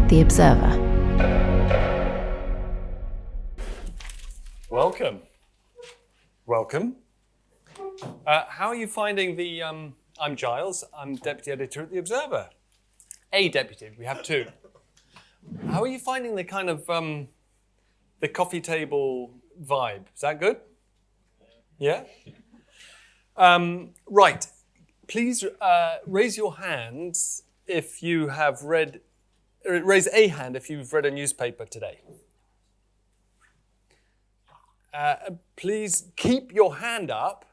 The Observer. Welcome. How are you finding the, I'm Giles, I'm Deputy Editor at The Observer. A deputy, we have two. How are you finding the kind of, the coffee table vibe? Is that good? Yeah? Right, please raise your hands if you have read, raise a hand if you've read a newspaper today. Please keep your hand up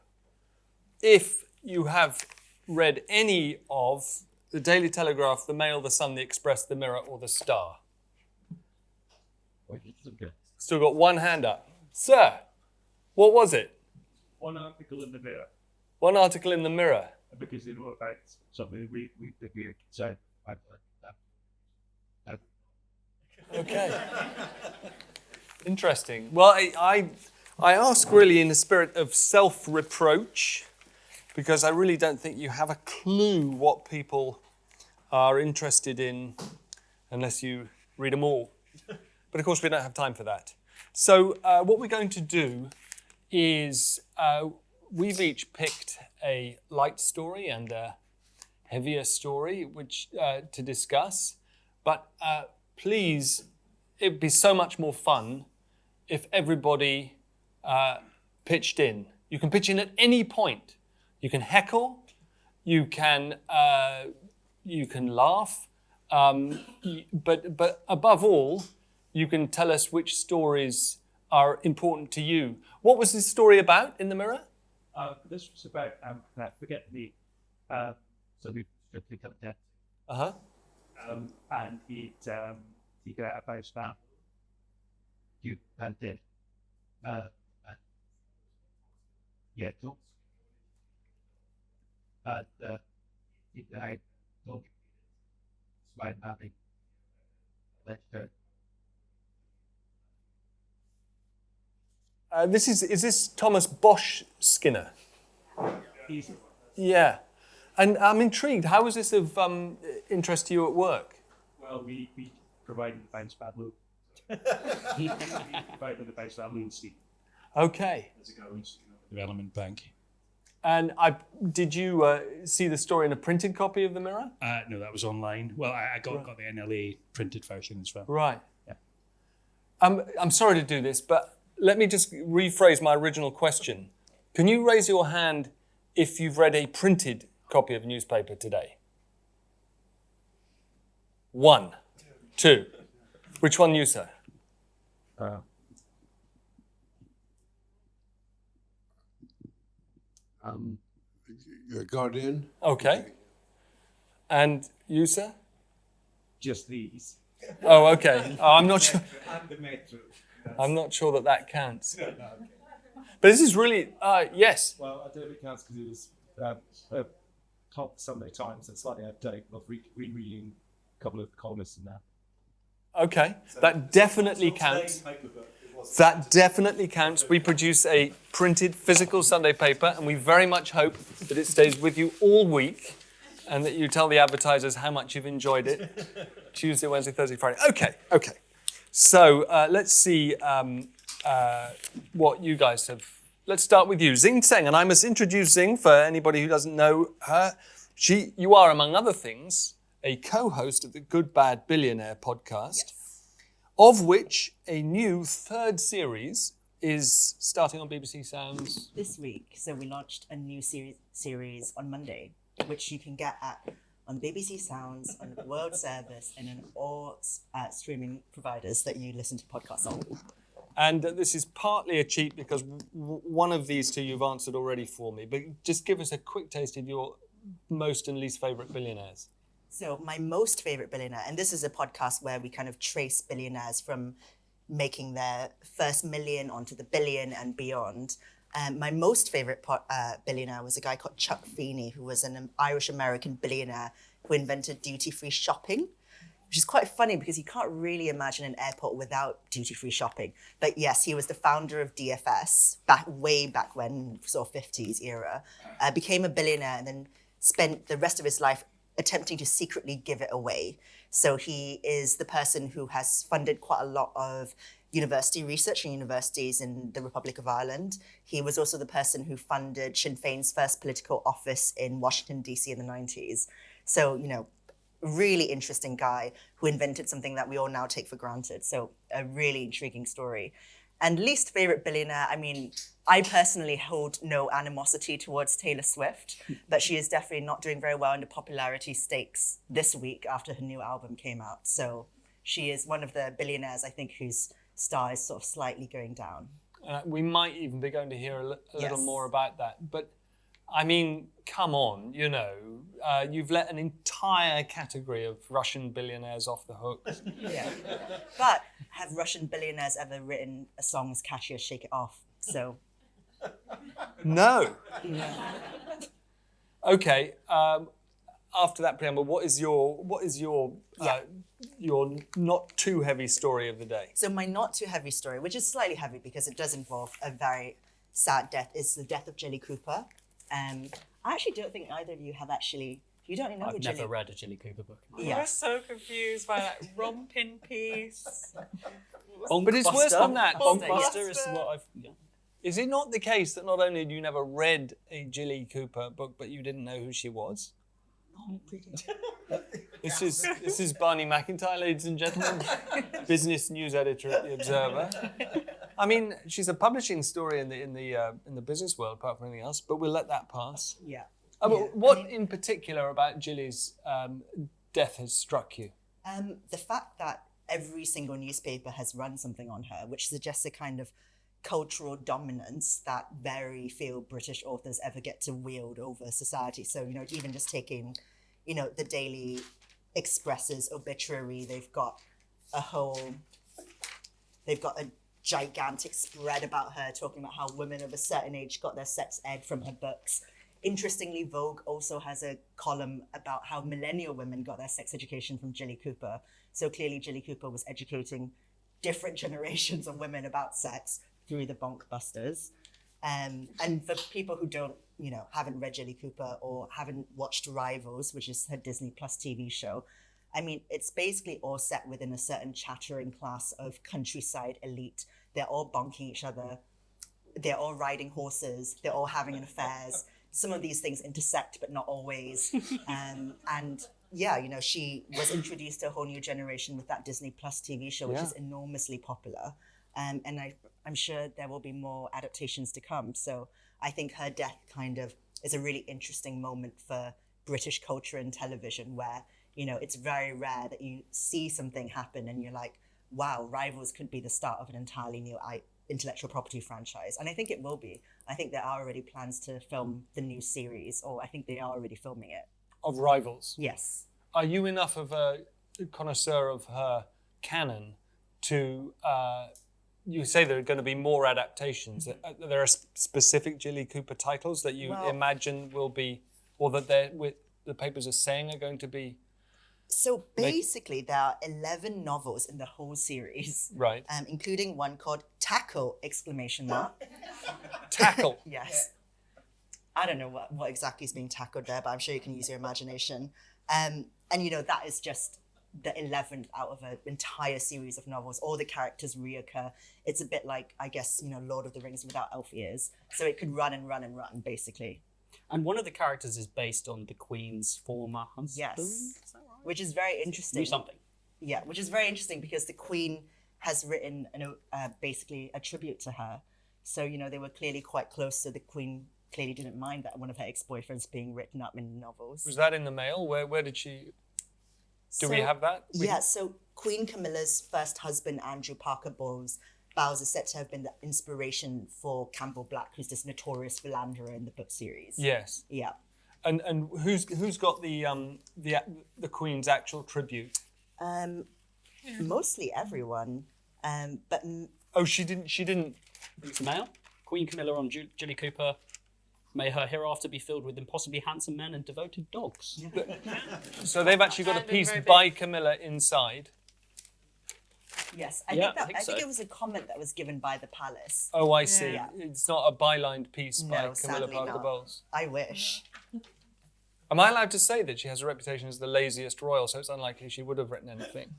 if you have read any of the Daily Telegraph, the Mail, the Sun, the Express, the Mirror, or the Star. Still got one hand up. Sir, what was it? One article in the Mirror. One article in the Mirror. Because it was about something we said. Okay. Interesting. Well, I ask really in the spirit of self-reproach, because I really don't think you have a clue what people are interested in unless you read them all. But of course, we don't have time for that. So what we're going to do is we've each picked a light story and a heavier story which to discuss. But please, it'd be so much more fun if everybody pitched in. You can pitch in at any point. You can heckle, you can laugh, but above all, you can tell us which stories are important to you. What was this story about in the Mirror? This was about forget the so we strictly cut death. And he got about that. You and did. Yeah, so. He died. So, despite having lectured. Is this Thomas Bosch Skinner? Easy. Yeah. And I'm intrigued. How was this of interest to you at work? Well, we provided the bounce pad loop. He provided the bounce pad loop. Okay. As a development bank. And did you see the story in a printed copy of the Mirror? No, that was online. Well, I got the NLA printed version as well. Right. Yeah. I'm sorry to do this, but let me just rephrase my original question. Can you raise your hand if you've read a printed copy of a newspaper today? 1, 2. Which one you, sir? Guardian. Okay. And you, sir? Just these. Oh, okay. Oh, I'm not sure. And the Metro. I'm not sure that counts. But this is really, yes. Well, I don't know if it counts because it was top Sunday Times and slightly out of date. Of rereading a couple of columnists in there. Okay, that definitely counts. That definitely counts. We produce a printed physical Sunday paper, and we very much hope that it stays with you all week and that you tell the advertisers how much you've enjoyed it. Tuesday, Wednesday, Thursday, Friday. Okay. So let's see what you guys have. Let's start with you, Zing Tseng, and I must introduce Zing for anybody who doesn't know her. You are, among other things, a co-host of the Good Bad Billionaire podcast, of which a new 3rd series is starting on BBC Sounds this week. So we launched a new series on Monday, which you can get on BBC Sounds, on the World Service, and on all streaming providers that you listen to podcasts on. And this is partly a cheat because one of these two you've answered already for me, but just give us a quick taste of your most and least favourite billionaires. So my most favourite billionaire, and this is a podcast where we kind of trace billionaires from making their first million onto the billion and beyond. My most favourite billionaire was a guy called Chuck Feeney, who was an Irish-American billionaire who invented duty-free shopping, which is quite funny because you can't really imagine an airport without duty-free shopping. But yes, he was the founder of DFS, way back when, sort of 50s era, became a billionaire and then spent the rest of his life attempting to secretly give it away. So he is the person who has funded quite a lot of university research in universities in the Republic of Ireland. He was also the person who funded Sinn Féin's first political office in Washington, D.C. in the 90s. So, really interesting guy who invented something that we all now take for granted. So a really intriguing story. And least favorite billionaire, I mean, I personally hold no animosity towards Taylor Swift, but she is definitely not doing very well in the popularity stakes this week after her new album came out. So she is one of the billionaires, I think, whose star is sort of slightly going down. We might even be going to hear a little Yes. more about that. But I mean, come on, you've let an entire category of Russian billionaires off the hook. Yeah. But have Russian billionaires ever written a song as catchy as Shake It Off? So, No. Okay. After that preamble, what is your not too heavy story of the day? so my not too heavy story, which is slightly heavy because it does involve a very sad death, is the death of Jilly Cooper. I actually don't think either of you have actually. You don't know who I've Jilly. never read a Jilly Cooper book. Yeah. We're so confused by that romping piece. But it's worse than that. Bonkbuster is what I've. Yeah. Is it not the case that not only do you never read a Jilly Cooper book, but you didn't know who she was? This is Barney McIntyre, ladies and gentlemen, business news editor at the Observer. I mean, she's a publishing story in the business world, apart from anything else. But we'll let that pass. Yeah. But what in particular about Jilly's death has struck you? The fact that every single newspaper has run something on her, which suggests a kind of cultural dominance that very few British authors ever get to wield over society. So, even just taking, the Daily Express's obituary, they've got a gigantic spread about her, talking about how women of a certain age got their sex ed from her books. Interestingly, Vogue also has a column about how millennial women got their sex education from Jilly Cooper. So clearly Jilly Cooper was educating different generations of women about sex through the Bonkbusters. And for people who don't, haven't read Jilly Cooper or haven't watched Rivals, which is her Disney Plus TV show, I mean, it's basically all set within a certain chattering class of countryside elite. They're all bonking each other. They're all riding horses. They're all having affairs. Some of these things intersect, but not always. And yeah, she was introduced to a whole new generation with that Disney Plus TV show, which is enormously popular. And I'm sure there will be more adaptations to come. So I think her death kind of is a really interesting moment for British culture and television where, it's very rare that you see something happen and you're like, wow, Rivals could be the start of an entirely new intellectual property franchise. And I think it will be. I think there are already plans to film the new series, or I think they are already filming it. Of Rivals. Yes. Are you enough of a connoisseur of her canon to... you say there are going to be more adaptations. There are specific Jilly Cooper titles that you imagine will be, or that the papers are saying are going to be. So basically, there are 11 novels in the whole series, Right. Including one called Tackle! Tackle. Yes. I don't know what exactly is being tackled there, but I'm sure you can use your imagination. And that is just the 11th out of an entire series of novels. All the characters reoccur. It's a bit like, I guess, Lord of the Rings without elf ears. So it could run and run and run, basically. And one of the characters is based on the Queen's former husband. Yes. Is that right? Which is very interesting. Do something. Yeah, which is very interesting because the Queen has written basically a tribute to her. So, they were clearly quite close. So the Queen clearly didn't mind that one of her ex-boyfriends being written up in novels. Was that in the mail? Where did she... Do we have that? Yeah, so Queen Camilla's first husband, Andrew Parker Bowles, is said to have been the inspiration for Campbell Black, who's this notorious philanderer in the book series. Yes. Yeah. And who's got the Queen's actual tribute? Mostly everyone. But Oh, she didn't. It's the mail. Queen Camilla on Jilly Cooper. May her hereafter be filled with impossibly handsome men and devoted dogs. So they've actually got a Sounded piece very big. by Camilla inside. yes, Yeah, I I think think so. it was a comment that was given by the palace. Oh, I see. Yeah. It's not a bylined piece by No, Camilla sadly Parker not. Bowles. I wish. Am I allowed to say that she has a reputation as the laziest royal, so it's unlikely she would have written anything?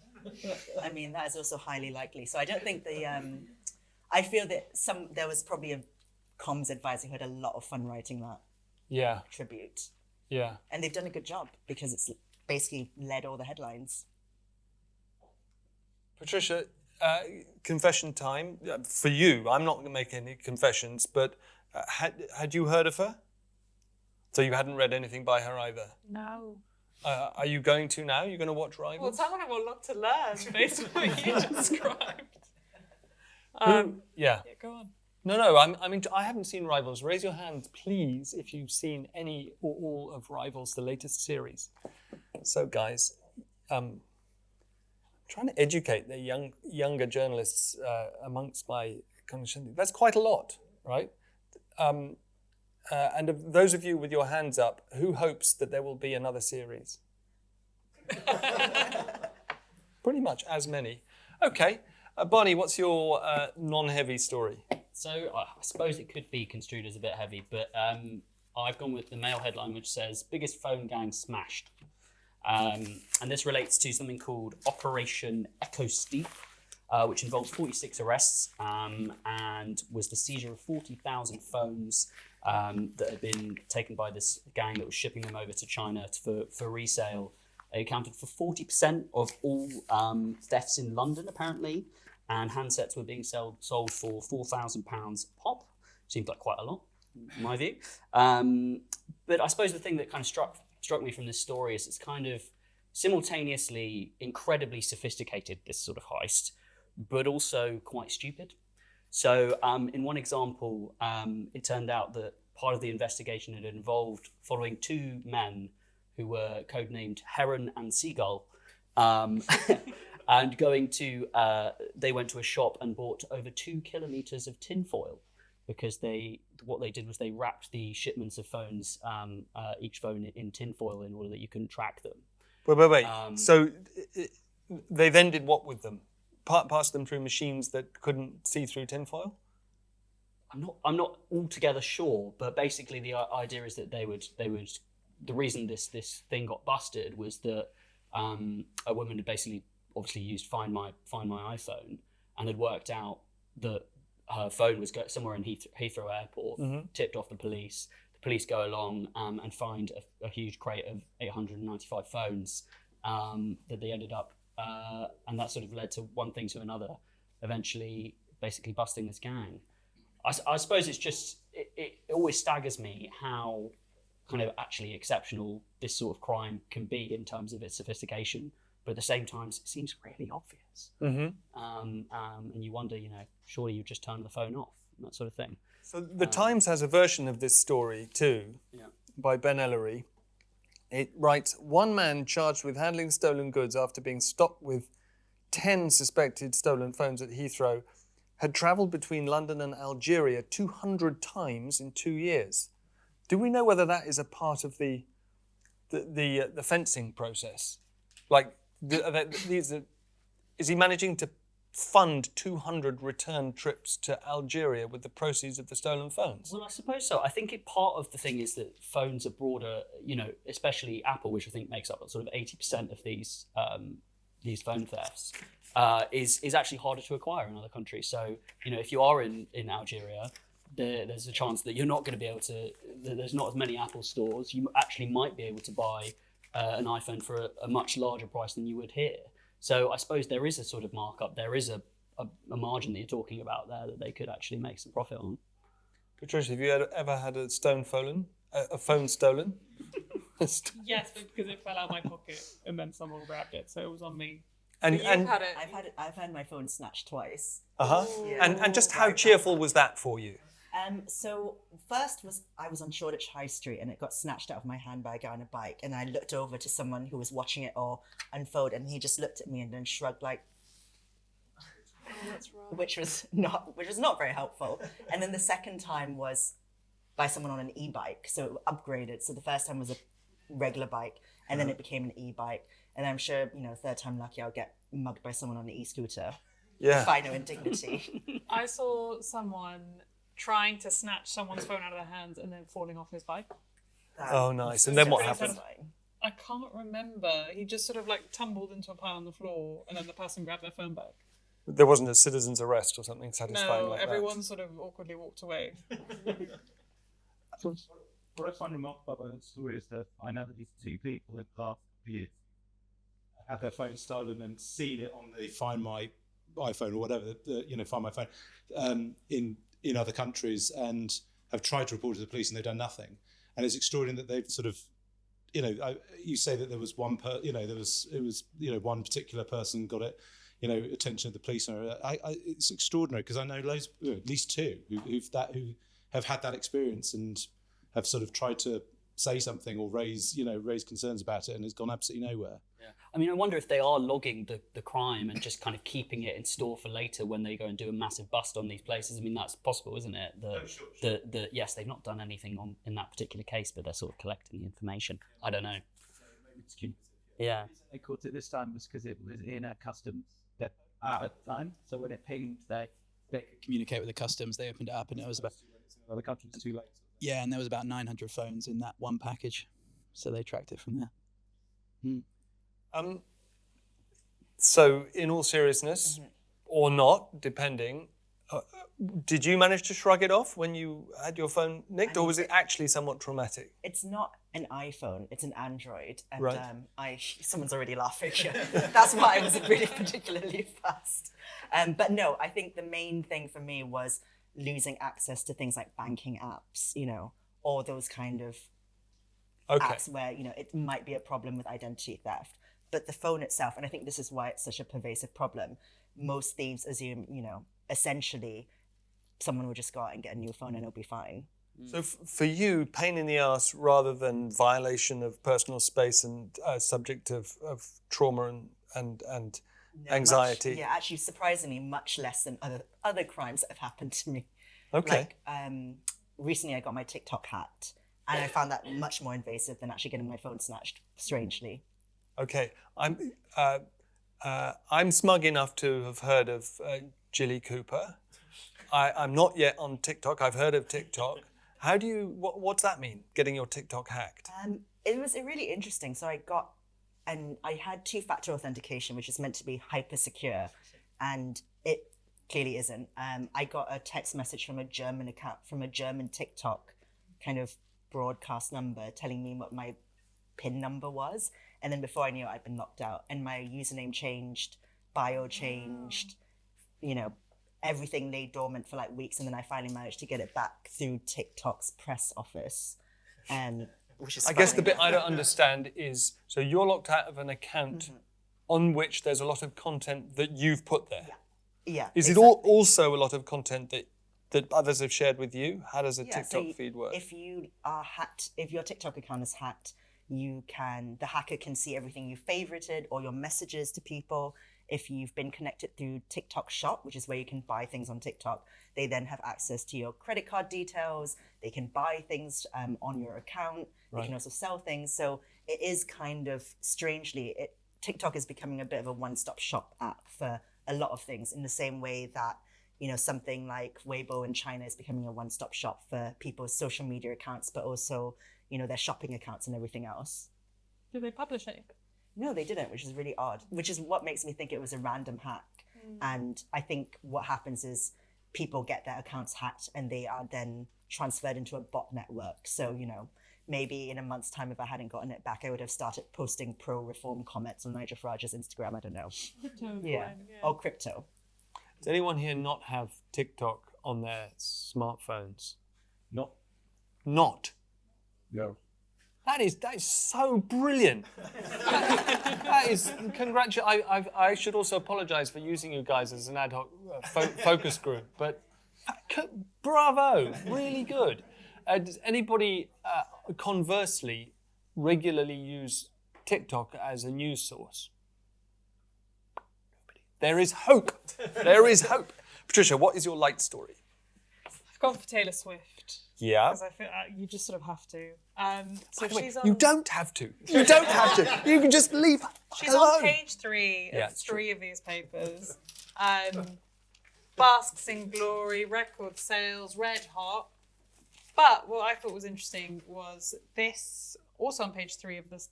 I mean, that is also highly likely. So I don't think I feel that there was probably a comms advisor who had a lot of fun writing that Yeah, tribute. yeah. And they've done a good job because it's basically led all the headlines. Patricia, confession time. For you, I'm not going to make any confessions, but had you heard of her? So you hadn't read anything by her either? No. Are you going to now? You're going to watch Well, it Rivals? sounds like I've got a lot to learn based on what you described. Yeah. Yeah, go on. No. I mean, I haven't seen Rivals. Raise your hand, please, if you've seen any or all of Rivals, the latest series. So, guys, trying to educate the younger journalists amongst my congregation. That's quite a lot, right? And of those of you with your hands up, who hopes that there will be another series? Pretty much as many. Okay. Bonnie, what's your non-heavy story? So I suppose it could be construed as a bit heavy, but I've gone with the Mail headline, which says "Biggest phone gang smashed," and this relates to something called Operation Echo Steep, which involved 46 arrests and was the seizure of 40,000 phones that had been taken by this gang that was shipping them over to China for resale. It accounted for 40% of all thefts in London, apparently, and handsets were being sold for £4,000 pop. Seems like quite a lot, in my view. But I suppose the thing that kind of struck me from this story is it's kind of simultaneously incredibly sophisticated, this sort of heist, but also quite stupid. So in one example, it turned out that part of the investigation had involved following two men who were codenamed Heron and Seagull, and they went to a shop and bought over 2 kilometers of tinfoil, because what they did was they wrapped the shipments of phones, each phone in tinfoil, in order that you couldn't track them. Wait. So they then did what with them? Pass them through machines that couldn't see through tinfoil? I'm not altogether sure, but basically the idea is that they would. The reason this thing got busted was that a woman had basically obviously used Find My iPhone and had worked out that her phone was somewhere in Heathrow Airport, tipped off the police. The police go along and find a huge crate of 895 phones that they ended up, and that sort of led to one thing to another, eventually basically busting this gang. I suppose it's just, it always staggers me how kind of actually exceptional this sort of crime can be in terms of its sophistication, but at the same time, it seems really obvious. And you wonder, surely you just turn the phone off, and that sort of thing. So the Times has a version of this story too, by Ben Ellery. It writes, one man charged with handling stolen goods after being stopped with 10 suspected stolen phones at Heathrow had travelled between London and Algeria 200 times in 2 years. Do we know whether that is a part of the fencing process? Like, is he managing to fund 200 return trips to Algeria with the proceeds of the stolen phones? Well, I suppose so. I think part of the thing is that phones are broader, especially Apple, which I think makes up sort of 80% of these phone thefts, is actually harder to acquire in other countries. So, if you are in Algeria, there's a chance that you're not going to be able to, there's not as many Apple stores. You actually might be able to buy an iPhone for a much larger price than you would here. So I suppose there is a sort of markup. There is a margin that you're talking about there that they could actually make some profit on. Patricia, have you ever had a phone stolen? Yes, because it fell out of my pocket and then someone grabbed it, so it was on me. And Had it. I've had my phone snatched twice. Yeah. And just how cheerful was that for you? So first I was on Shoreditch High Street and it got snatched out of my hand by a guy on a bike, and I looked over to someone who was watching it all unfold, and he just looked at me and then shrugged like, That's right. which was not very helpful. And then the second time was by someone on an e-bike, so it upgraded. So the first time was a regular bike, and then it became an e-bike. And I'm sure, third time lucky, I'll get mugged by someone on an e-scooter. Yeah. If I know indignity. I saw someone trying to snatch someone's phone out of their hands and then falling off his bike. Oh, nice. And then what That's happened? Fine. I can't remember. He just sort of like tumbled into a pile on the floor, and then the person grabbed their phone back. There wasn't a citizen's arrest or something satisfying No, like everyone sort of awkwardly walked away. What I find remarkable about the story is that I know that these two people in the last years had their phone stolen and seen it on the Find My iPhone or whatever, Find My Phone, in other countries, and have tried to report it to the police and they've done nothing. And it's extraordinary that they've sort of, you say that there was one one particular person got it, attention of the police. It's extraordinary because I know loads, at least two, who have had that experience and have sort of tried to say something or raise concerns about it, and it's gone absolutely nowhere. Yeah. I mean, I wonder if they are logging the crime and just kind of keeping it in store for later when they go and do a massive bust on these places. I mean, that's possible, isn't it? Sure. Yes, they've not done anything in that particular case, but they're sort of collecting the information. I don't know. Yeah. They caught it this time was because it was in a customs depot at the time. So when it pinged, they could communicate with the customs. They opened it up, and it was about Other countries too late. and there was about 900 phones in that one package. So they tracked it from there. So, in all seriousness, or not, depending, did you manage to shrug it off when you had your phone nicked, or was it actually somewhat traumatic? It's not an iPhone, it's an Android. And Right. someone's already laughing here. That's why I wasn't really particularly fast. But no, I think the main thing for me was losing access to things like banking apps, or those kind of apps where, it might be a problem with identity theft. But the phone itself, and I think this is why it's such a pervasive problem, most thieves assume, essentially someone will just go out and get a new phone and it'll be fine. So for you, pain in the ass rather than violation of personal space and subject of trauma and No, anxiety. actually, surprisingly, much less than other crimes that have happened to me. Okay. Like, recently I got my TikTok hacked, and I found that much more invasive than actually getting my phone snatched, strangely. Okay. I'm smug enough to have heard of Jilly Cooper. I'm not yet on TikTok. I've heard of TikTok. How do you? What's that mean? Getting your TikTok hacked? It was really interesting. So I had two-factor authentication, which is meant to be hyper secure, and it clearly isn't. I got a text message from a German account, from a German TikTok kind of broadcast number telling me what my PIN number was. And then before I knew it, I'd been locked out, and my username changed, bio changed, everything lay dormant for like weeks. And then I finally managed to get it back through TikTok's press office. Which is I guess funny. the bit I don't understand is, so you're locked out of an account on which there's a lot of content that you've put there. Yeah. Is it exactly. also a lot of content that others have shared with you? How does a Yeah, TikTok so feed work? If you are hacked, if your TikTok account is hacked, the hacker can see everything you favorited or your messages to people. If you've been connected through TikTok Shop, which is where you can buy things on TikTok, they then have access to your credit card details. They can buy things on your account. They can also sell things. So it is kind of strangely, TikTok is becoming a bit of a one-stop shop app for a lot of things, in the same way that something like Weibo in China is becoming a one-stop shop for people's social media accounts, but also their shopping accounts and everything else. Did they publish it? No, they didn't, which is really odd, which is what makes me think it was a random hack. And I think what happens is people get their accounts hacked and they are then transferred into a bot network. So, maybe in a month's time, if I hadn't gotten it back, I would have started posting pro-reform comments on Nigel Farage's Instagram. I don't know. Crypto. Yeah. Or crypto. Does anyone here not have TikTok on their smartphones? Not. No. That is so brilliant. that is I should also apologise for using you guys as an ad hoc focus group, but bravo, really good. Does anybody conversely regularly use TikTok as a news source? There is hope. There is hope. Patricia, what is your light story? I've gone for Taylor Swift. Yeah. Because I feel you just sort of have to. So By the way, she's on. you don't have to. You don't have to. You can just leave She's alone. on page 3 Yeah, of it's 3 of these papers. Basks in glory, record sales, red hot. But what I thought was interesting was this, also on page 3 of the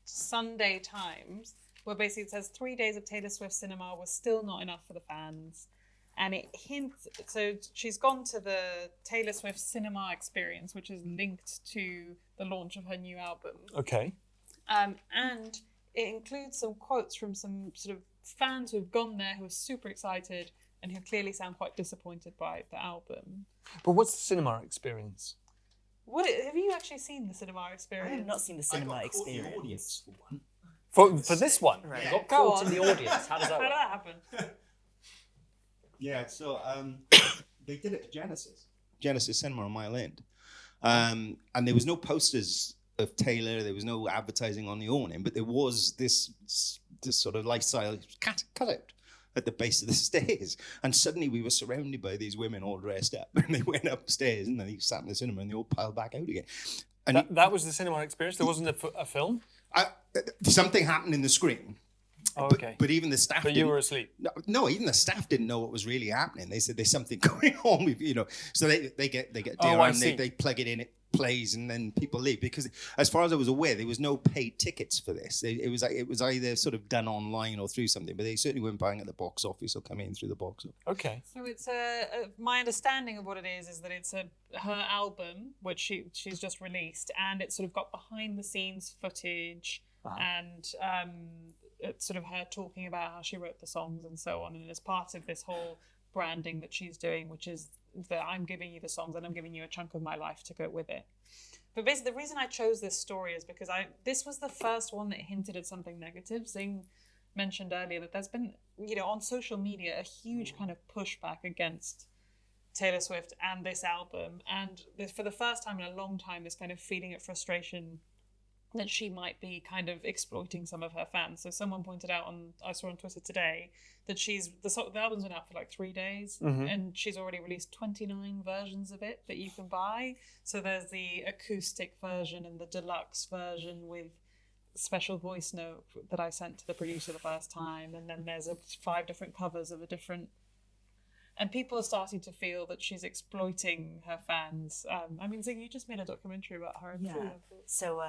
Sunday Times, where basically it says 3 days of Taylor Swift cinema was still not enough for the fans. And it hints, so she's gone to the Taylor Swift cinema experience, which is linked to the launch of her new album. Okay. And it includes some quotes from some sort of fans who've gone there who are super excited and who clearly sound quite disappointed by the album. But what's the cinema experience? Have you actually seen the cinema I experience? have not seen the cinema experience. Audience for one. For this one? Right. You got Go caught on. in the audience. How does that How did work? that happen? Yeah, so they did it at Genesis Cinema on Mile End. And there was no posters of Taylor, there was no advertising on the awning, but there was this sort of lifestyle cutout at the base of the stairs. And suddenly we were surrounded by these women all dressed up, and they went upstairs and then they sat in the cinema and they all piled back out again. And That was the cinema experience? There wasn't a film? something happened in the screen. Oh, okay. But even the staff But you were asleep? No, even the staff didn't know what was really happening. They said there's something going on with, so they get Oh, I DRM, see. they plug it in, it plays, and then people leave. Because as far as I was aware, there was no paid tickets for this. It was either sort of done online or through something, but they certainly weren't buying at the box office or coming in through the box office. Okay. So it's my understanding of what it is that it's her album, which she's just released, and it's sort of got behind the scenes footage and it's sort of her talking about how she wrote the songs and so on, and as part of this whole branding that she's doing, which is that I'm giving you the songs and I'm giving you a chunk of my life to go with it. But basically the reason I chose this story is because this was the first one that hinted at something negative. Zing mentioned earlier that there's been, on social media, a huge kind of pushback against Taylor Swift and this album, and for the first time in a long time, this kind of feeling of frustration that she might be kind of exploiting some of her fans. So someone pointed out I saw on Twitter today that the album's been out for like 3 days, and she's already released 29 versions of it that you can buy. So there's the acoustic version and the deluxe version with special voice note that I sent to the producer the first time, and then there's 5 different covers of a different. And people are starting to feel that she's exploiting her fans. Zing, you just made a documentary about her. Yeah. So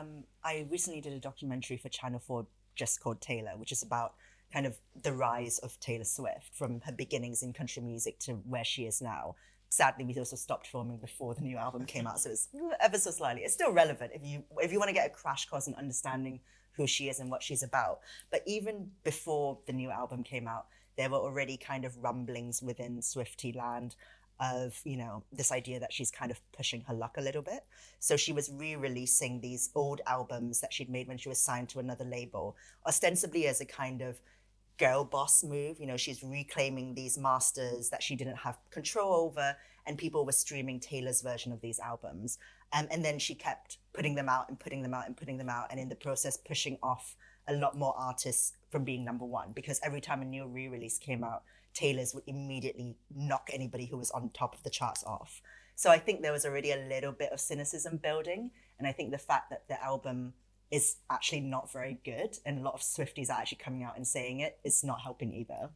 I recently did a documentary for Channel 4 just called Taylor, which is about kind of the rise of Taylor Swift from her beginnings in country music to where she is now. Sadly, we also stopped filming before the new album came out, so it's ever so slightly. It's still relevant if you want to get a crash course in understanding who she is and what she's about. But even before the new album came out, there were already kind of rumblings within Swiftie land of, this idea that she's kind of pushing her luck a little bit. So she was re-releasing these old albums that she'd made when she was signed to another label, ostensibly as a kind of girl boss move. She's reclaiming these masters that she didn't have control over, and people were streaming Taylor's version of these albums. And then she kept putting them out and putting them out and putting them out, and in the process pushing off a lot more artists from being number one, because every time a new re-release came out, Taylor's would immediately knock anybody who was on top of the charts off. So I think there was already a little bit of cynicism building, and I think the fact that the album is actually not very good, and a lot of Swifties are actually coming out and saying it, is not helping either.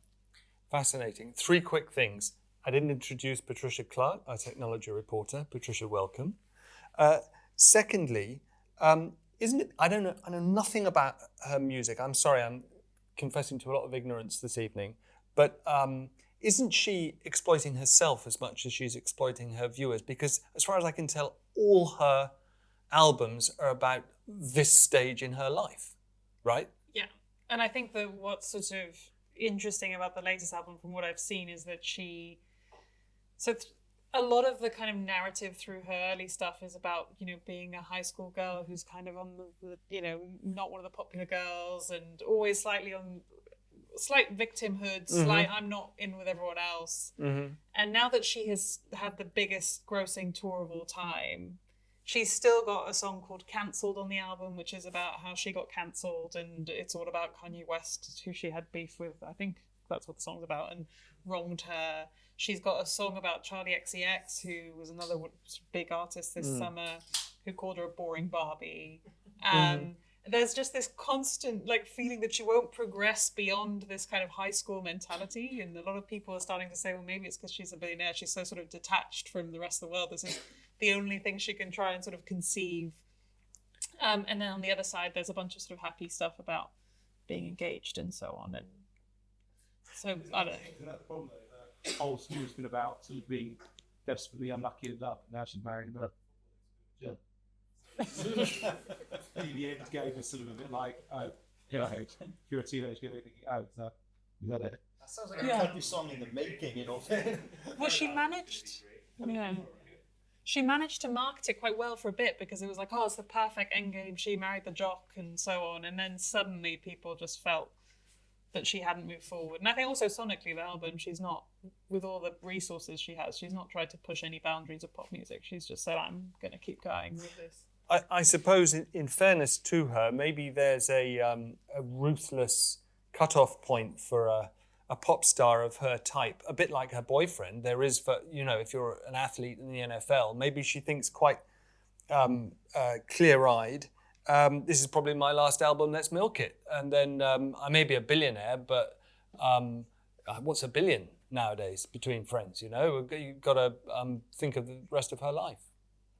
Fascinating. 3 quick things. I didn't introduce Patricia Clark, our technology reporter. Patricia, welcome. Secondly, isn't it? I know nothing about her music. I'm sorry, I'm confessing to a lot of ignorance this evening. But isn't she exploiting herself as much as she's exploiting her viewers? Because as far as I can tell, all her albums are about this stage in her life, right? Yeah. And I think that what's sort of interesting about the latest album, from what I've seen, is that a lot of the kind of narrative through her early stuff is about, being a high school girl who's kind of on the not one of the popular girls, and always slight victimhood, slight I'm not in with everyone else. And now that she has had the biggest grossing tour of all time, she's still got a song called Cancelled on the album, which is about how she got cancelled, and it's all about Kanye West, who she had beef with. I think that's what the song's about, and wronged her. She's got a song about Charlie XCX, who was another big artist this summer, who called her a boring Barbie. And there's just this constant like feeling that she won't progress beyond this kind of high school mentality, and a lot of people are starting to say, well, maybe it's because she's a billionaire, she's so sort of detached from the rest of the world, this is the only thing she can try and sort of conceive. And then on the other side, there's a bunch of sort of happy stuff about being engaged and so on. And so I don't know. That's the problem. The whole story's been about sort of being desperately unlucky in love. Now she's married, but the end game is sort of a bit like, oh, you know, if you're a teenager, you're thinking, oh, so you got it. That sounds like a country song in the making, you know. Well, she managed. Yeah. She managed to market it quite well for a bit because it was like, oh, it's the perfect endgame. She married the jock and so on. And then suddenly people just felt that she hadn't moved forward. And I think also sonically, the album, she's not, with all the resources she has, she's not tried to push any boundaries of pop music. She's just said, I'm going to keep going with this. I suppose, in fairness to her, maybe there's a ruthless cut-off point for a pop star of her type, a bit like her boyfriend. There is, for, you know, if you're an athlete in the NFL, maybe she thinks quite clear-eyed. This is probably my last album, let's milk it. And then I may be a billionaire, but what's a billion nowadays between friends, you know? You've got to think of the rest of her life.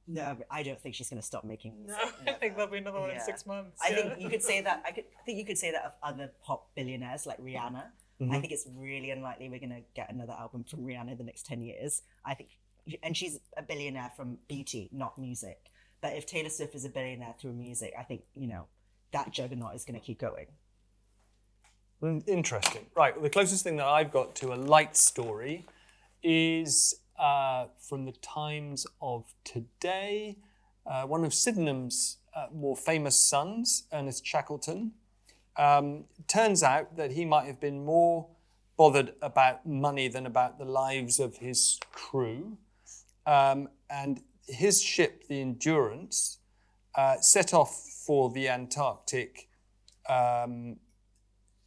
No, I don't think she's going to stop making music. No, I think there'll be another one in 6 months. I think you could say that. I think you could say that of other pop billionaires like Rihanna. Mm-hmm. I think it's really unlikely we're going to get another album from Rihanna in the next 10 years. I think, and she's a billionaire from beauty, not music. But if Taylor Swift is a billionaire through music, I think, you know, that juggernaut is going to keep going. Interesting. Right, well, the closest thing that I've got to a light story is from the Times of today. One of Sydenham's more famous sons, Ernest Shackleton, turns out that he might have been more bothered about money than about the lives of his crew. And his ship, the Endurance, set off for the Antarctic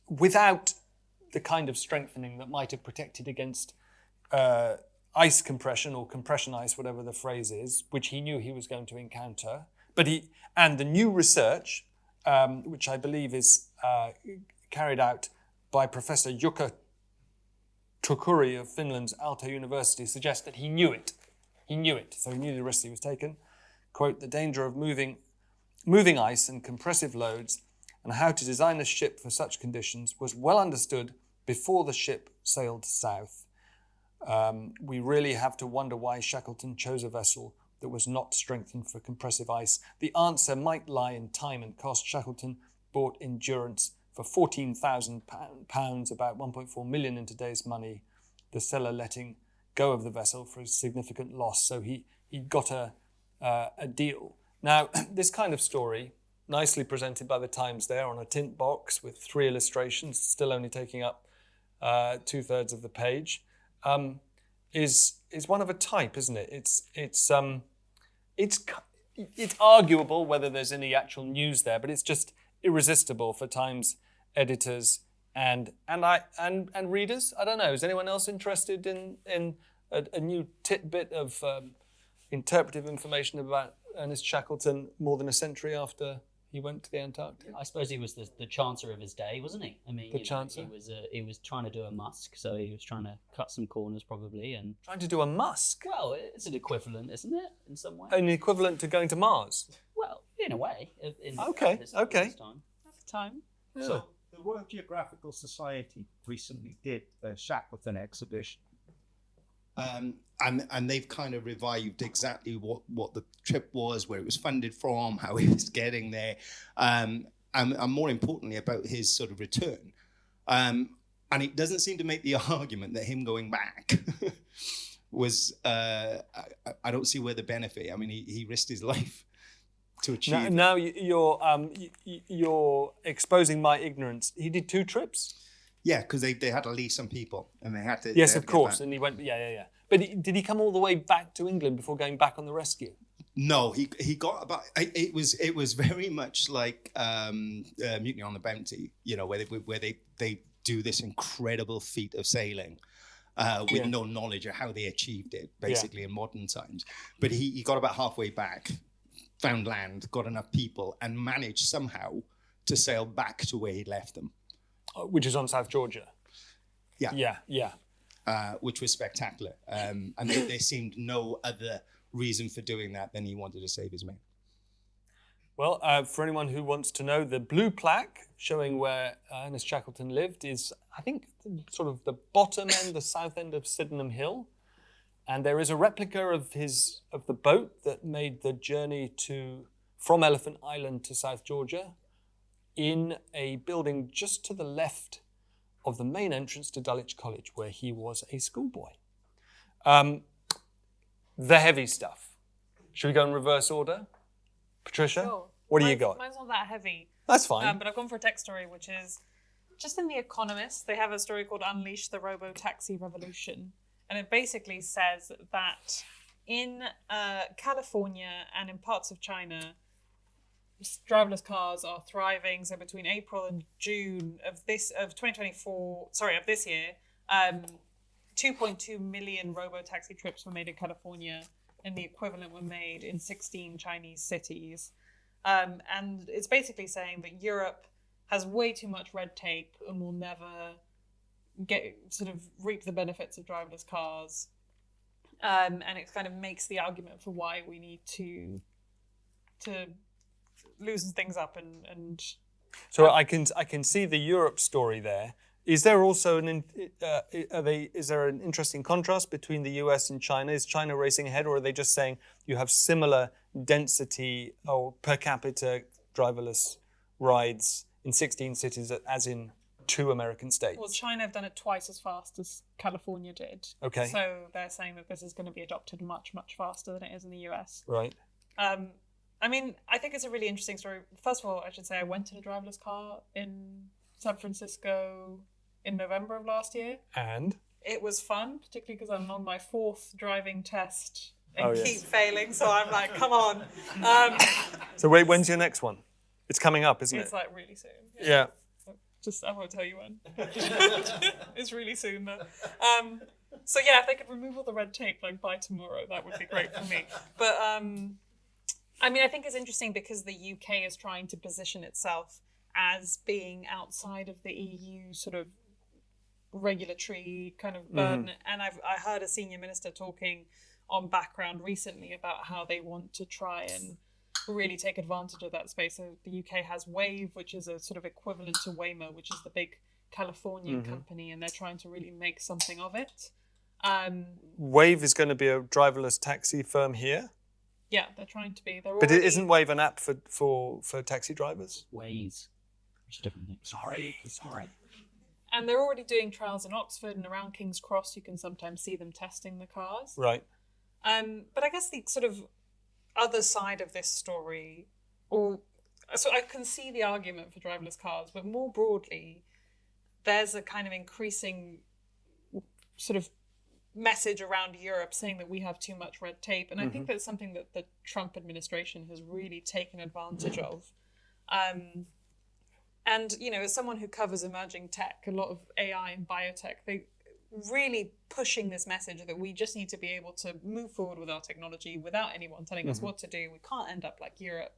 without the kind of strengthening that might have protected against ice compression or compression ice, whatever the phrase is, which he knew he was going to encounter. And the new research, which I believe is carried out by Professor Jukka Tukuri of Finland's Aalto University, suggests that he knew it. He knew it, so he knew the risk he was taking. Quote, the danger of moving ice and compressive loads and how to design a ship for such conditions was well understood before the ship sailed south. We really have to wonder why Shackleton chose a vessel that was not strengthened for compressive ice. The answer might lie in time and cost. Shackleton bought Endurance for £14,000, about 1.4 million in today's money, the seller letting go of the vessel for a significant loss. So he got a deal. Now, this kind of story, nicely presented by the Times there on a tint box with 3 illustrations, still only taking up 2/3 of the page, is one of a type, isn't it? It's arguable whether there's any actual news there, but it's just irresistible for Times editors and readers. I don't know. Is anyone else interested in a new tidbit of interpretive information about Ernest Shackleton more than a century after he went to the Antarctic? I suppose he was the chancer of his day, wasn't he? I mean, chancer. He was trying to do a Musk, so he was trying to cut some corners probably, and trying to do a Musk. Well, it's an equivalent, isn't it, in some way? An equivalent to going to Mars. Well, in a way. Okay. This time. At the time. Yeah. So the Royal Geographical Society recently did a Shackleton exhibition. And they've kind of revived exactly what the trip was, where it was funded from, how he was getting there, and more importantly about his sort of return. And it doesn't seem to make the argument that him going back was, I don't see where the benefit. I mean, he risked his life to achieve. Now you're exposing my ignorance. He did 2 trips? Yeah, because they had to leave some people, and they had to. Yes, of course, and he went. Yeah. But did he come all the way back to England before going back on the rescue? No, he got about. It was very much like Mutiny on the Bounty, you know, where they do this incredible feat of sailing with no knowledge of how they achieved it, basically in modern times. But he got about halfway back, found land, got enough people, and managed somehow to sail back to where he left them. Which is on South Georgia. Yeah. Yeah. Which was spectacular. And there seemed no other reason for doing that than he wanted to save his men. Well, for anyone who wants to know, the blue plaque showing where Ernest Shackleton lived is, I think, sort of the bottom end, the south end of Sydenham Hill. And there is a replica of the boat that made the journey from Elephant Island to South Georgia in a building just to the left of the main entrance to Dulwich College, where he was a schoolboy. The heavy stuff. Should we go in reverse order? Patricia, Sure. what do you got? Mine's not that heavy. That's fine. But I've gone for a tech story, which is just in The Economist. They have a story called Unleash the Robo-Taxi Revolution. And it basically says that in California and in parts of China, driverless cars are thriving. So between April and June of this year, 2.2 million robo-taxi trips were made in California, and the equivalent were made in 16 Chinese cities. And it's basically saying that Europe has way too much red tape and will never reap the benefits of driverless cars. And it kind of makes the argument for why we need to loosen things up and So I can see the Europe story there. Is there also is there an interesting contrast between the US and China? Is China racing ahead, or are they just saying you have similar density or per capita driverless rides in 16 cities as in 2 American states? Well, China have done it twice as fast as California did. Okay. So they're saying that this is going to be adopted much, much faster than it is in the US. Right. I mean, I think it's a really interesting story. First of all, I should say I went in a driverless car in San Francisco in November of last year. And? It was fun, particularly because I'm on my 4th driving test and yes. keep failing. So I'm like, come on. So wait, when's your next one? It's coming up, isn't It's it? like really soon. Yeah. I won't tell you when. It's really soon though. So yeah, if they could remove all the red tape like by tomorrow, that would be great for me. But I mean, I think it's interesting because the UK is trying to position itself as being outside of the EU sort of regulatory kind of burden. And I heard a senior minister talking on Background recently about how they want to try and really take advantage of that space. So the UK has Wave, which is a sort of equivalent to Waymo, which is the big Californian company, and they're trying to really make something of it. Wave is going to be a driverless taxi firm here. Yeah, they're trying to be. But isn't Wave an app for taxi drivers? Ways. Sorry. And they're already doing trials in Oxford and around King's Cross. You can sometimes see them testing the cars. Right. But I guess the sort of other side of this story, so I can see the argument for driverless cars, but more broadly, there's a kind of increasing sort of message around Europe saying that we have too much red tape. And I think that's something that the Trump administration has really taken advantage of. And, you know, as someone who covers emerging tech, a lot of AI and biotech, they really pushing this message that we just need to be able to move forward with our technology without anyone telling us what to do. We can't end up like Europe.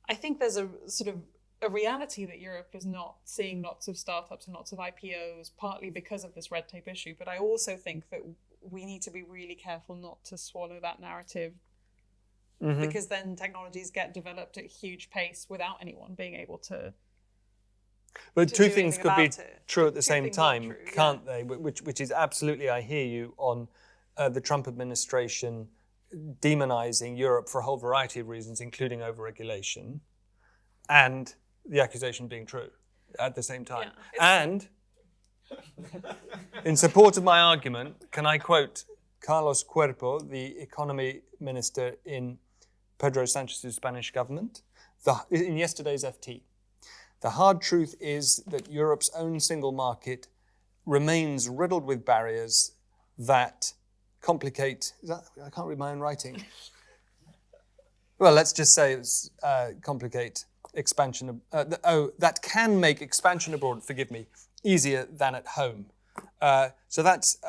I think there's a sort of a reality that Europe is not seeing lots of startups and lots of IPOs, partly because of this red tape issue. But I also think that we need to be really careful not to swallow that narrative, because then technologies get developed at a huge pace without anyone being able to. But to two do things anything could be about it. true at the Two same things are time, true, can't they? Which is absolutely, I hear you, on the Trump administration demonizing Europe for a whole variety of reasons, including overregulation, and the accusation being true at the same time. Yeah, and in support of my argument, can I quote Carlos Cuerpo, the economy minister in Pedro Sanchez's Spanish government, in yesterday's FT? The hard truth is that Europe's own single market remains riddled with barriers that complicate. I can't read my own writing. Well, let's just say it's complicate expansion. That can make expansion abroad, forgive me, easier than at home. So that's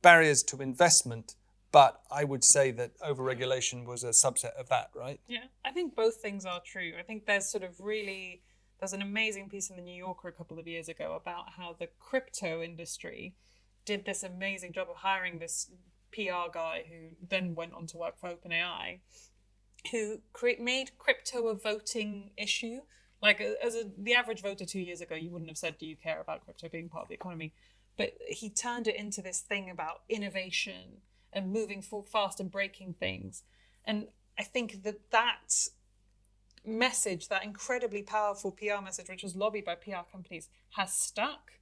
barriers to investment, But I would say that overregulation was a subset of that, right? Yeah, I think both things are true. I think there's an amazing piece in the New Yorker a couple of years ago about how the crypto industry did this amazing job of hiring this PR guy who then went on to work for OpenAI, who made crypto a voting issue. Like, the average voter 2 years ago, you wouldn't have said, do you care about crypto being part of the economy? But he turned it into this thing about innovation and moving fast and breaking things. And I think that message, that incredibly powerful PR message, which was lobbied by PR companies, has stuck.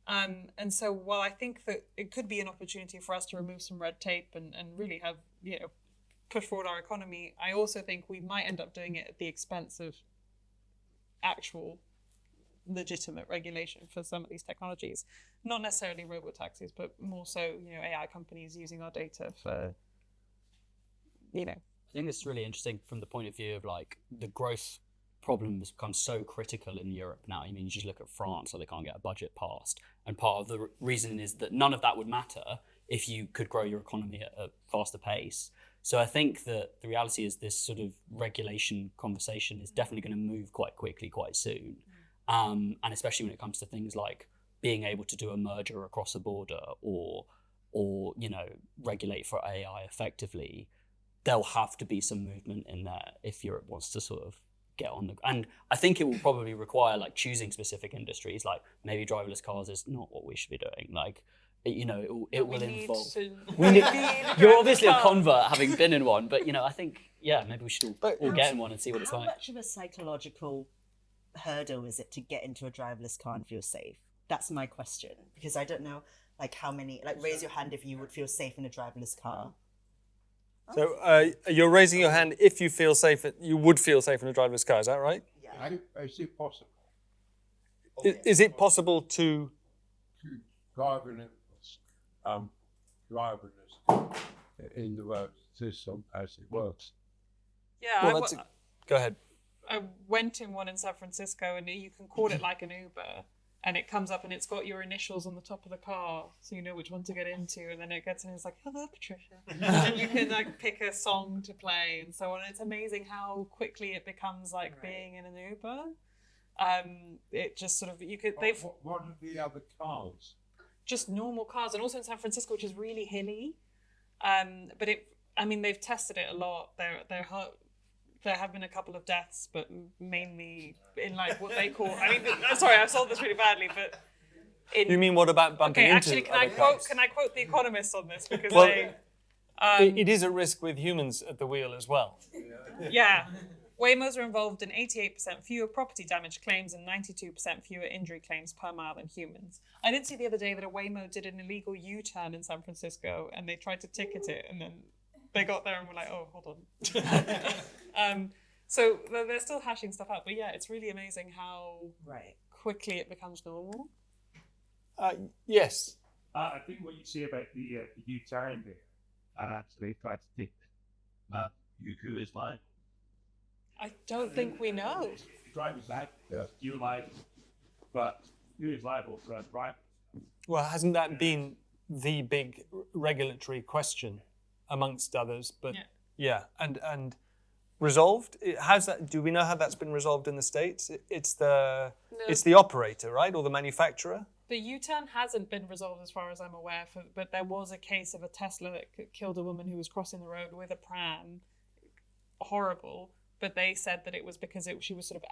And so while I think that it could be an opportunity for us to remove some red tape and really have, push forward our economy, I also think we might end up doing it at the expense of actual legitimate regulation for some of these technologies. Not necessarily robo-taxis, but more so, AI companies using our data for, I think it's really interesting from the point of view of like the growth problem has become so critical in Europe now. I mean, you just look at France, so they can't get a budget passed. And part of the reason is that none of that would matter if you could grow your economy at a faster pace. So I think that the reality is this sort of regulation conversation is definitely going to move quite quickly, quite soon. And especially when it comes to things like being able to do a merger across a border or regulate for AI effectively, there'll have to be some movement in there if Europe wants to sort of get on and I think it will probably require like choosing specific industries, like maybe driverless cars is not what we should be doing. Like, it will involve. You're obviously a convert, having been in one, but I think maybe we should all get in one and see what it's like. How much of a psychological hurdle is it to get into a driverless car and feel safe? That's my question, because I don't know how many. Raise your hand if you would feel safe in a driverless car. So you're raising your hand if you feel safe. You would feel safe in a driverless car. Is that right? Yeah. Is it possible? Is it possible to driverless in the road system as it works? Yeah, Well, go ahead. I went in one in San Francisco, and you can call it like an Uber, and it comes up and it's got your initials on the top of the car, so you know which one to get into, and then it gets in and it's like, hello, Patricia. And you can pick a song to play and so on. It's amazing how quickly it becomes being in an Uber. It just sort of, What are the other cars? Just normal cars, and also in San Francisco, which is really hilly. But they've tested it a lot. There have been a couple of deaths, but mainly in what they call. Sorry, I've sold this really badly, but. You mean what about bumping into actually, can I quote The Economist on this, because it is a risk with humans at the wheel as well. Yeah. Waymos are involved in 88% fewer property damage claims and 92% fewer injury claims per mile than humans. I did see the other day that a Waymo did an illegal U-turn in San Francisco, and they tried to ticket it, and then they got there and were like, oh, hold on. So they're still hashing stuff out. But yeah, it's really amazing how quickly it becomes normal. Yes. I think what you see about the U-turn there, and actually try to take who is liable. I don't think we know. The driver's liable. You're liable. But who is liable for a driver? Well, hasn't that been the big regulatory question amongst others? But and resolved. How's that? Do we know how that's been resolved in the States? It's the operator, right, or the manufacturer? The U-turn hasn't been resolved as far as I'm aware, but there was a case of a Tesla that killed a woman who was crossing the road with a pram. Horrible. But they said that it was because she was sort of